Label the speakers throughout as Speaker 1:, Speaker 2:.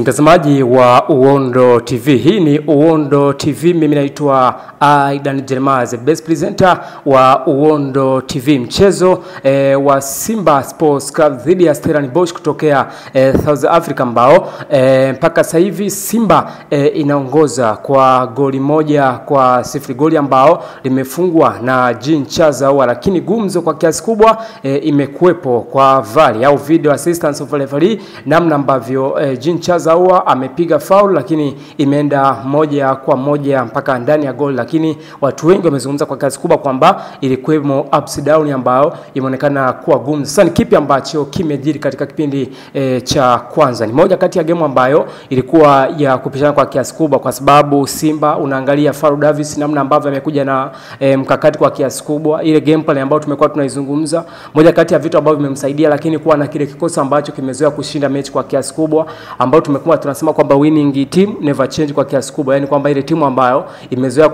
Speaker 1: Mtazamaji wa Uondo TV, hii ni Uondo TV. Mimi naitwa Aidan Jeremiah, best presenter wa Uondo TV. Mchezo wa Simba Sports Club dhidi ya Stellenbosch kutokea South Africa, ambao mpaka sasa hivi Simba inaongoza kwa goli 1-0, goli ambao limefungwa na Jean Charles Ahoua, lakini gumzo kwa kiasi kubwa imekuepo kwa VAR au video assistance of referee, namna ambavyo Jean Charles Ahoua amepiga foul, lakini imeenda 1-1 mpaka ndani ya goal. Lakini watu wengi wamezungumza kwa kiasi kubwa kwamba ilikuwemo ups down ambayo imeonekana kuwa gumu. Sasa ni kipi ambacho kimejiri katika kipindi cha kwanza? Ni moja kati ya game ambayo ilikuwa ya kupishana kwa kiasi kubwa, kwa sababu Simba unaangalia Faru Davis namna ambavyo amekuja na mkakati kwa kiasi kubwa. Ile game plan ambayo tumekuwa tunaizungumza, moja kati ya vitu ambavyo vimemsaidia, lakini kuwa na kile kikosi ambacho kimezoea kushinda mechi kwa kiasi kubwa, ambao tumekuwa tunasema kwamba winning team never change kwa kiasi kubwa, yani kwamba ile timu ambayo imezoea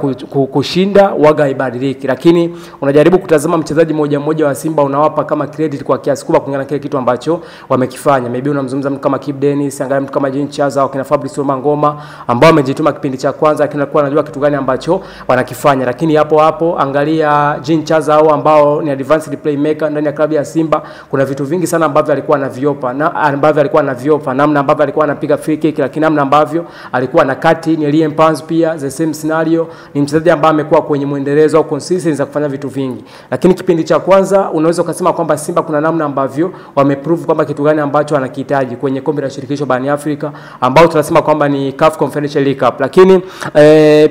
Speaker 1: kushinda waga haibadiliki. Lakini unajaribu kutazama mchezaji mmoja mmoja wa Simba, unawapa kama credit kwa kiasi kubwa kulingana na kile kitu ambacho wamekifanya. Maybe unamzungumza mtu kama Kip Dennis, angalia mtu kama Jean Charles au kina Fabrice Mangoma ambao wamejituma kipindi cha kwanza, lakini alikuwa anajua kitu gani ambacho wanakifanya. Lakini hapo angalia Jean Charles Ahoua ambao ni advanced playmaker ndani ya klabu ya Simba, kuna vitu vingi sana ambavyo alikuwa anaviopa, namna ambavyo alikuwa anapiga free kick, lakini namna ambavyo alikuwa na kati ni Elie Mpanzu pia the same scenario. Ni mchezaji ambaye amekuwa kwenye muendelezo au consistency za kufanya vitu vingi. Lakini kipindi cha kwanza unaweza kusema kwamba Simba kuna namna ambavyo wameprove kwamba kitu gani ambacho anakihitaji kwenye kombe la shirikisho barani Afrika, ambao tunasema kwamba ni CAF Confederation League Cup. Lakini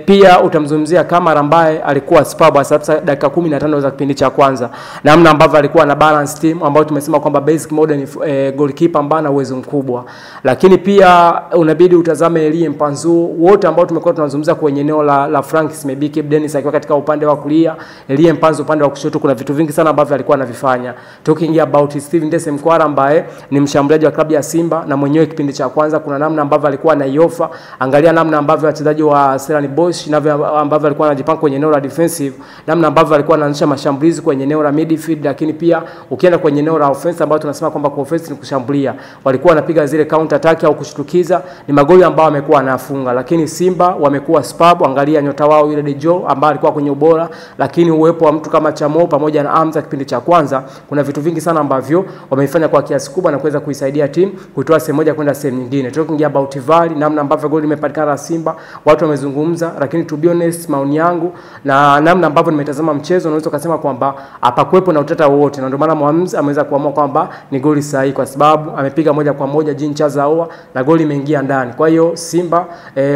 Speaker 1: pia utamzungumzia Kamara ambaye alikuwa superb hasa dakika 15 za kipindi cha kwanza, namna ambavyo alikuwa na balance team, ambao tumesema kwamba basic modern goalkeeper ambaye ana uwezo mkubwa. Lakini pia unabidi utazame Elie Mpanzu, wote ambao tumekuwa tunazungumza kwenye eneo la Franks, maybe Kip Dennis akiwa katika upande wa kulia, Elie Mpanzu upande wa kushoto, kuna vitu vingi sana ambavyo alikuwa anavifanya. Talking about Steven Dese Mkwara ambaye ni mshambuliaji wa klabu ya Simba, na mwenyewe kipindi cha kwanza kuna namna ambavyo alikuwa anaiofa. Angalia namna ambavyo wachezaji wa Stellenbosch na ambavyo alikuwa anajipanga kwenye eneo la defensive, namna ambavyo alikuwa anaanzisha mashambulizi kwenye eneo la midfield. Lakini pia ukienda kwenye eneo la offense ambao tunasema kwamba kwa offense ni kushambulia, walikuwa wanapiga zile counter attack au kushtukiza, ni magoli ambao wamekuwa anafunga. Lakini Simba wamekuwa superb. Angalia nyota wao yule Dejo ambaye alikuwa kwenye ubora, lakini uwepo wa mtu kama Chamo pamoja na Hamza kipindi cha kwanza, kuna vitu vingi sana ambavyo wameifanya kwa kiasi kubwa na kuweza kuisaidia timu kuitoa sehemu moja kwenda sehemu nyingine. Talking about VAR, namna ambavyo goli limepatikana Simba, watu wamezungumza, lakini to be honest, maoni yangu na namna ambavyo nimetazama mchezo, unaweza kusema kwamba hapakuepo na utata wowote, na ndio maana mwamuzi ameweza kuamua kwamba ni goli sahihi, kwa sababu amepiga moja kwa moja Jean Charles Ahoua na goli imeingia ndani. Kwa hiyo Simba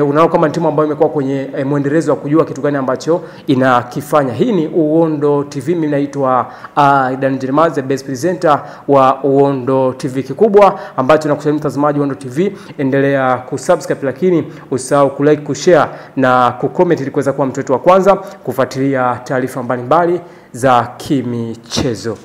Speaker 1: unao kama timu ambayo imekuwa kwenye muendelezo wa kujua kitu gani ambacho inakifanya. Hii ni Uondo TV. Mimi naitwa Aidan Jeremiah, the best presenter wa Uondo TV. Kikubwa ambacho nakushauri mtazamaji wa Uondo TV, endelea kusubscribe, lakini usahau kulike, kushare na kucomment ili kuweza kuwa mtu wetu wa kwanza kufuatilia taarifa mbalimbali za kimichezo.